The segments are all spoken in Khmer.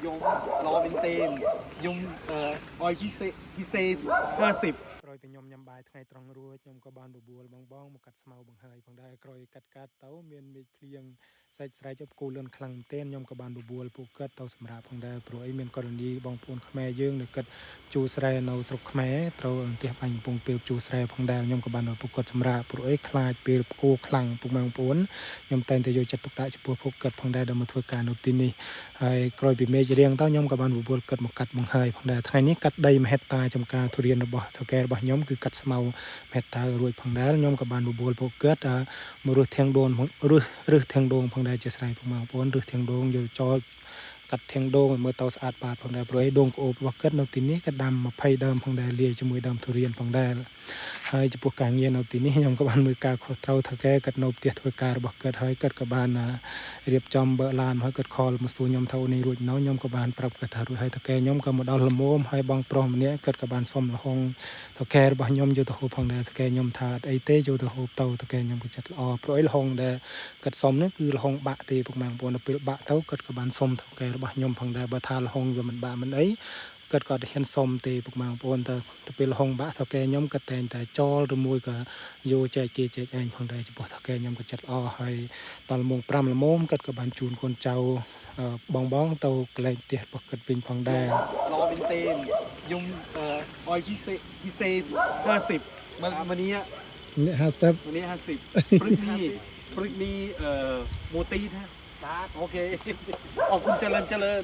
ยมรอเป็นเตนยมออยพิเศษ50ក្រោយពីខ្ញុំញ៉ាំបាយថ្ងៃត្រង់រួចខ្ញុំក៏បានបបួលបងមកកាត់ស្មៅបង្ហើយផងដែរក្រោយកាត់ទៅមានមេឃភ្លៀងសាច់ស្រែកគូលឿនខ្លាំងមែនទែនខ្ញុំក៏បានបបួលពួកគាត់ទៅសម្រាប់ផងដែរព្រោះអីមានករណីបងប្អូនខ្មែរយើងនៅកាត់ជូរស្រែនៅស្រុកខ្មែរត្រូវអន្ទះបាញ់កំពុងពេលជូរស្រែផងដែរខ្ញុំក៏បានពួកគាត់សម្រាប់ព្រោះអីខ្លាចពេលគូខ្លាំងពួកបងប្អូនខ្ញុំតែងតែយកចិត្តទុកដាក់ចំពោះពួកគាត់ផងដែរដើម្បីធ្វើការនៅទីនេះហើយក្រោយពីមេឃរៀងទៅខ្ញុំក៏បានបបួលគាត់មកកាត់បង្ហើយផងដែរថ្ងៃនេះកាត់ដីមហិតតាចំការទុរៀនរបស់ថៅកែរបស់ខ្ញុំគឺកាត់ស្មៅមហិតតារួចផងដែរខ្ញុំក៏បានបបួលពួកគាត់មករស់ធាងដូនរឹសធាងដូងផងដែរជាស្រ័យបងប្អូនរឹសធាងដូងយកចោលកាត់ធាងដូងឲ្យមើលទៅស្អាតបាតផងដែរព្រោះឯដូងក្អូបរបស់គាត់នៅទីនេះក៏ដាំ20ដើមផងដែរលាយជាមួយដើមទុរៀនផងដែរហើយចំពោះការងារនៅទីនេះខ្ញុំក៏បានមើលការខុសត្រូវថៅកែគាត់នៅផ្ទះធ្វើការរបស់គាត់ហើយគាត់ក៏បានរៀបចំបើកឡានហើយគាត់ខលមកសួរខ្ញុំថានេះរួចនៅខ្ញុំក៏បានប្រាប់គាត់ថារួចហើយថៅកែខ្ញុំក៏មកដល់លមមហើយបងប្រុសម្នាក់គាត់ក៏បានសុំលហុងថៅកែរបស់ខ្ញុំយកទៅហូបផងដែរថៅកែខ្ញុំថាអត់អីទេយកទៅហូបទៅថៅកែខ្ញុំក៏ចិត្តល្អព្រោះអីលហុងដែលគាត់សុំនេះគឺលហុងបាក់ទេពុកម៉ែបងប្អូនដល់ពេលបាក់ទៅគាត់ក៏បានសុំថៅកែរបស់ខ្ញុំផងដែរបើថាលហុងវាមិនបាក់មិនអីគាត់ក៏ហ៊ានសុំទេពុកម៉ែបងប្អូនទៅពេលលហុងបាក់ថៅកែខ្ញុំក៏តែងតែចោលឬមួយក៏យកចែកគេចែកឯងផងដែរចំពោះថៅកែខ្ញុំក៏ចិត្តល្អហើយដល់ម៉ោង5ល្មមគាត់ក៏បានជូនកូនចៅបងទៅកន្លែងផ្ទះរបស់គាត់វិញផងដែរรอเป็นเตนยมออยพิเศษ50วันนี้នេះ50วันนี้50พฤกนี้โมตีนะโอเคขอบคุณเจริญ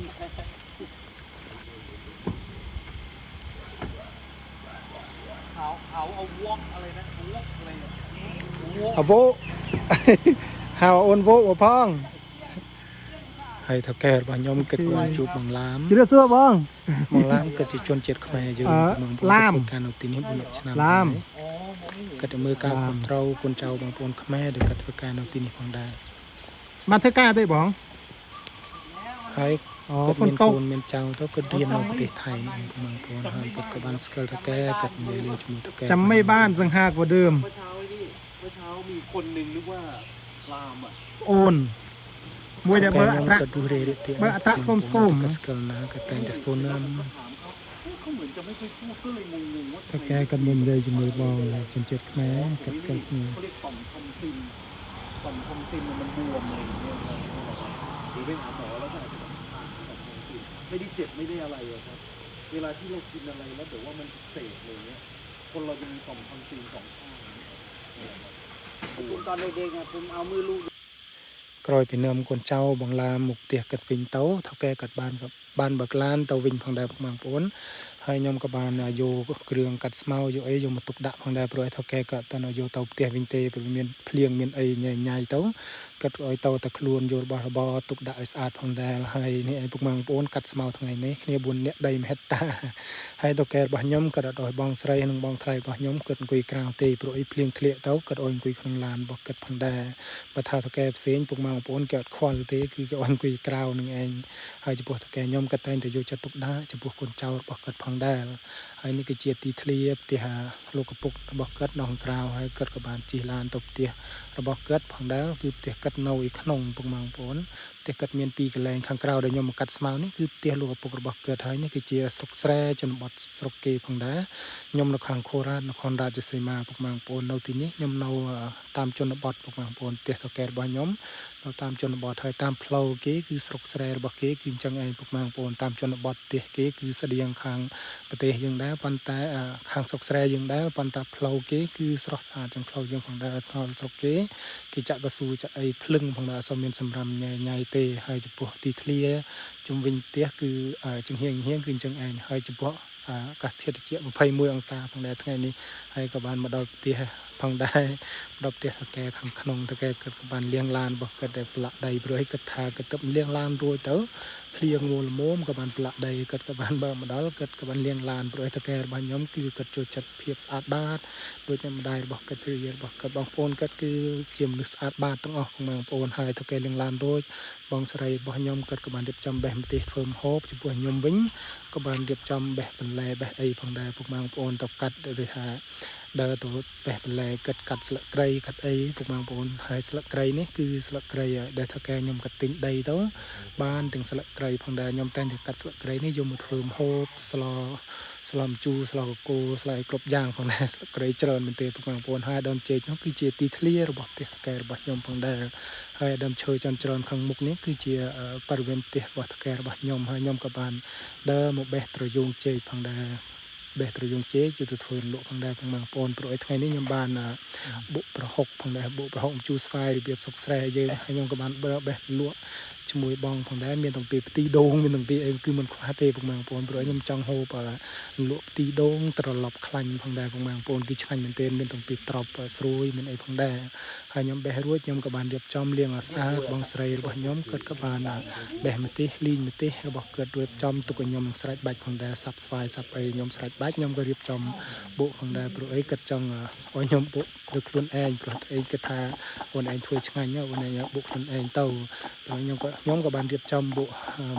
เขาเอาวอกอะไรนะวอกอะไรអវោហៅអូនវោបងហើយថៅកែរបស់ខ្ញុំគិតបានជួបបងឡាមជឿសួរបងឡាមគិតជាជនជាតិខ្មែរយើងក្នុងការនៅទីនេះ4ឆ្នាំឡាមគិតទៅមើលការគ្រប់ត្រូវគុណចៅបងប្អូនខ្មែរដែលគាត់ធ្វើការនៅទីនេះផងដែរបានធ្វើការទេបងហើយគាត់មានកូនមានចៅទៅគាត់រៀននៅប្រទេសថៃបងប្អូនហើយគាត់ក៏បានស្គាល់ថៅកែគាត់និយាយលេងជាមួយថៅកែចាំไม่บ้านសង្ហាกว่าเดิมเมื่อเช้ามีคนหนึ่งนึกว่าลามอ่ะអូនមួយដែលបើអត្រាគាត់រេរទេបើអត្រាស្គមគាត់ស្គាល់ណាគាត់តែងតែសូនណាំเขาเหมือนจะไม่ค่อยพูดก็เลยงงว่าថៅកែគាត់មាននិយាយជាមួយបងជនជាតិខ្មែរគាត់ស្គាល់គ្នាเขาเรียกต่อมทอมซินมันบวมอะไรอย่างเงี้ยหรือไปหาหมอแล้วก็อาจจะไม่ได้เจ็บไม่ได้อะไรครับเวลาที่เรากินอะไรแล้วแต่ว่ามันเสพอะไรเงี้ยคนเราจะมีต่อมทอมซิน2 ข้างตอนเด็กๆผมเอามือลูบក្រោយពីនាំកូនចៅបងឡាមកផ្ទះកាត់វិញទៅថៅកែកាត់បានបើកឡានទៅវិញផងដែរបងប្អូនហើយខ្ញុំក៏បានយកគ្រឿងកាត់ស្មៅយកអីយកមកទុកដាក់ផងដែរព្រោះឲ្យថៅកែក៏តើយកទៅផ្ទះវិញទេព្រោះមានភ្លៀងមានអីញ៉ៃទៅកាត់ឲ្យទៅតែខ្លួនយករបស់របរទុកដាក់ឲ្យស្អាតផងដែរហើយនេះឲ្យពុកម៉ែបងប្អូនកាត់ស្មៅថ្ងៃនេះគ្នា4នាក់ដីមហិតតាហើយថៅកែរបស់ខ្ញុំក៏ដល់បងស្រីនិងបងថ្លៃរបស់ខ្ញុំគាត់អង្គុយក្រៅទេព្រោះអីភ្លៀងធ្លាក់ទៅគាត់ឲ្យអង្គុយក្នុងឡានរបស់គាត់ផងដែរបើថាថៅកែផ្សេងពុកម៉ែបងប្អូនគេអត់ខ្វល់ទេគឺគេអង្គុយក្រៅនឹងឯងហើយចំពោះថៅកែខ្ញុំក៏តែងតែយកចិត្តទុកដាក់ចំពោះកូនចៅរបស់គាត់ផងដែរហើយនេះគឺជាទីធ្លាផ្ទះលោកឪពុករបស់គាត់នៅខាងក្រៅហើយគាត់ក៏បានជិះឡានទៅផ្ទះរបស់គាត់ផងដែរគឺផ្ទះគាត់នៅឯក្នុងពុកម៉ែបងប្អូនផ្ទះគាត់មាន2កន្លែងខាងក្រៅដែលខ្ញុំមកកាត់ស្មៅនេះគឺផ្ទះលោកឪពុករបស់គាត់ហើយនេះគឺជាស្រុកស្រែជនបទស្រុកគេផងដែរខ្ញុំនៅខាងខូរ៉ាតនគររាជសីមាពុកម៉ែបងប្អូននៅទីនេះខ្ញុំនៅតាមជនបទពុកម៉ែបងប្អូនផ្ទះថៅកែរបស់ខ្ញុំនៅតាមជនបទហើយតាមផ្លូវគេគឺស្រុកស្រែរបស់គេគឺអញ្ចឹងឯងពុកម៉ែបងប្អូនតាមជនបទផ្ទះគេគឺស្តៀងខាងប្រទេសយើងដែរប៉ុន្តែខាងស្រុកស្រែយើងដែរប៉ុន្តែផ្លូវគេគឺស្រស់ស្អាតជាងផ្លូវយើងផងដែរតាមស្រុកគេចាក់កស៊ូចាក់អីភ្លឹងផងដែរអត់មានសម្រាប់ញ៉ៃទេហើយចំពោះទីធ្លាជុំវិញផ្ទះគឺចង្ហៀងគឺអញ្ចឹងឯងហើយចំពោះអាកាសធាតុត្រជាក់21អង្សាផងដែរថ្ងៃនេះហើយក៏បានមកដល់ផ្ទះផងដែរដល់ផ្ទះថៅកែខាងក្នុងថៅកែគាត់ក៏បានលាងឡានរបស់គាត់ដែលប្រឡាក់ដីព្រោះឲ្យគាត់ថាគាត់ទៅលាងឡានរួចទៅភ្លៀងមូលមុំក៏បានប្រឡាក់ដីគាត់ក៏បានបើមកដល់គាត់ក៏បានលាងឡានព្រោះឲ្យថៅកែរបស់ខ្ញុំគឺគាត់ចូលចិត្តភាពស្អាតបាតដូចតែម្ដាយរបស់គាត់ព្រាយរបស់គាត់បងប្អូនគាត់គឺជាមនុស្សស្អាតបាតទាំងអស់បងប្អូនហើយថៅកែលាងឡានរួចបងស្រីរបស់ខ្ញុំគាត់ក៏បានរៀបចំបេះម្ទេសធ្វើម្ហូបចំពោះខ្ញុំវិញក៏បានរៀបចំបេះបន្លែបេះអីផងដែរពុកម៉ែបងប្អូនទៅកាត់ដូចថា ដើរទៅបេះបន្លែកាត់ស្លឹកគ្រៃកាត់អីពុកម៉ែបងប្អូនហើយស្លឹកគ្រៃនេះគឺស្លឹកគ្រៃដែលថាកែខ្ញុំកាត់ទិញដីទៅបានទាំងស្លឹកគ្រៃផងដែរខ្ញុំតែងតែកាត់ស្លឹកគ្រៃនេះយកមកធ្វើម្ហូបស្លម្ជូរស្លកកូរស្លអីគ្រប់យ៉ាងផងដែរស្លឹកគ្រៃច្រើនមែនទេពុកម៉ែបងប្អូនហើយដើមចេកនោះគឺជាទីធ្លារបស់ផ្ទះកែរបស់ខ្ញុំផងដែរហើយដើមឈើច្រើនខាងមុខនេះគឺជាបរិវេណផ្ទះរបស់តកែរបស់ខ្ញុំហើយខ្ញុំក៏បានដើរមកបេះត្រយូងចេកផងដែរបេះត្រយូងចេកយកទៅធ្វើលក់ផងដែរបងប្អូនព្រោះឯថ្ងៃនេះខ្ញុំបានបុកប្រហុកផងដែរបុកប្រហុកជូរស្វាយរបៀបសុកស្រែយើងហើយខ្ញុំក៏បានបេះលក់ជាមួយបងផងដែរមានទាំងពីផ្ទីដូងមានទាំងពីអីគឺមិនខ្វះទេបងប្អូនព្រោះខ្ញុំចង់ហូបលក់ផ្ទីដូងត្រឡប់ខ្លាញ់ផងដែរបងប្អូនគឺឆ្ងាញ់មែនទែនមានទាំងពីត្រប់ស្រួយមានអីផងដែរហើយខ្ញុំបេះរួចខ្ញុំក៏បានរៀបចំលាងឲ្យស្អាតបងស្រីរបស់ខ្ញុំគាត់ក៏បានបេះម្ទេសលីងម្ទេសរបស់គាត់រៀបចំទុកឲ្យខ្ញុំនឹងស្រេចបាច់ផងដែរសាប់ស្វាយសាប់អីខ្ញុំស្រេចបាច់ខ្ញុំក៏រៀបចំបុកផងដែរព្រោះអីគាត់ចង់ឲ្យខ្ញុំបុកដោយខ្លួនឯងព្រោះអីគាត់ថាខ្លួនឯងធ្វើឆ្ងាញ់អូនឯងបុកខ្លួនឯងទៅព្រោះខ្ញុំក៏បានរៀបចំបុក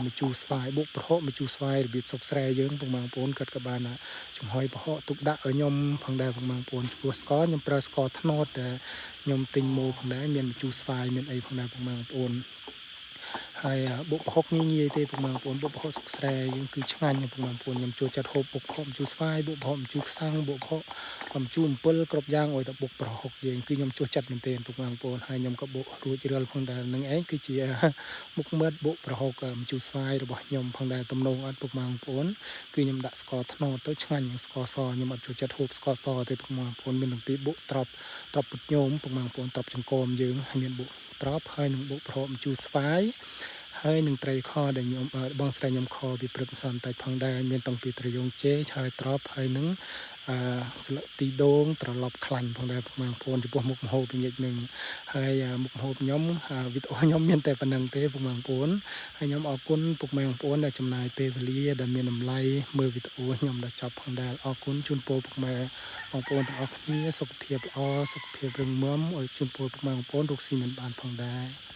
ម្ជូរស្វាយបុកប្រហុកម្ជូរស្វាយរបៀបសុកស្រែយើងបងប្អូនគាត់ក៏បានចំហុយប្រហុកទុកដាក់ឲ្យខ្ញុំផងដែរបងប្អូនចំពោះស្ករខ្ញុំប្រើស្ករត្នោតដែលខ្ញុំទិញមកផងដែរមានម្ជូរស្វាយមានអីផងដែរបងប្អូនហើយបុកប្រហុកងាយទេបងប្អូនបុកប្រហុកសុកស្រែយើងគឺឆ្ងាញ់បងប្អូនខ្ញុំចូលចិត្តហូបបុកប្រហុកម្ជូរស្វាយបុកប្រហុកម្ជូរខ្សាំងបុកប្រហុកម្ជូរអំពិលគ្រប់យ៉ាងឲ្យតែបុកប្រហុកយើងគឺខ្ញុំចូលចិត្តមែនទែនបងប្អូនហើយខ្ញុំក៏បុករួចរាល់ផងដែរនឹងឯងគឺជាមុខមាត់បុកប្រហុកម្ជូរស្វាយរបស់ខ្ញុំផងដែរទំនងអត់បងប្អូនគឺខ្ញុំដាក់ស្ករត្នោតទៅឆ្ងាញ់នឹងស្ករសខ្ញុំអត់ចូលចិត្តហូបស្ករសទេបងប្អូនមានទាំងពីបុកត្រប់ពុតញោមបងប្អូនត្រប់ចង្កមយើងហើយមានបុកត្រប់ហើយនឹងបុកប្រហុកម្ជូរស្វាយហើយនឹងត្រីខដែលខ្ញុំបងស្រីខ្ញុំខពីព្រឹកម្សិលបន្តិចផងដែរមានតាំងពីត្រយូងចេកហើយត្រប់ហើយនឹងស្លឹកទីដូងត្រឡប់ខ្លាញ់ផងដែរបងប្អូនចំពោះមុខម្ហូបញឹកនឹងហើយមុខម្ហូបខ្ញុំវីដេអូខ្ញុំមានតែប៉ុណ្្នឹងទេបងប្អូនហើយខ្ញុំអរគុណពុកម៉ែបងប្អូនដែលចំណាយពេលវេលាដែលមានតម្លៃមើលវីដេអូខ្ញុំដល់ចប់ផងដែរអរគុណជូនពរពុកម៉ែបងប្អូនទាំងអស់គ្នាសុខភាពល្អសុខភាពរឹងមាំឲ្យជូនពរពុកម៉ែបងប្អូនរកស៊ីមានបានផងដែរ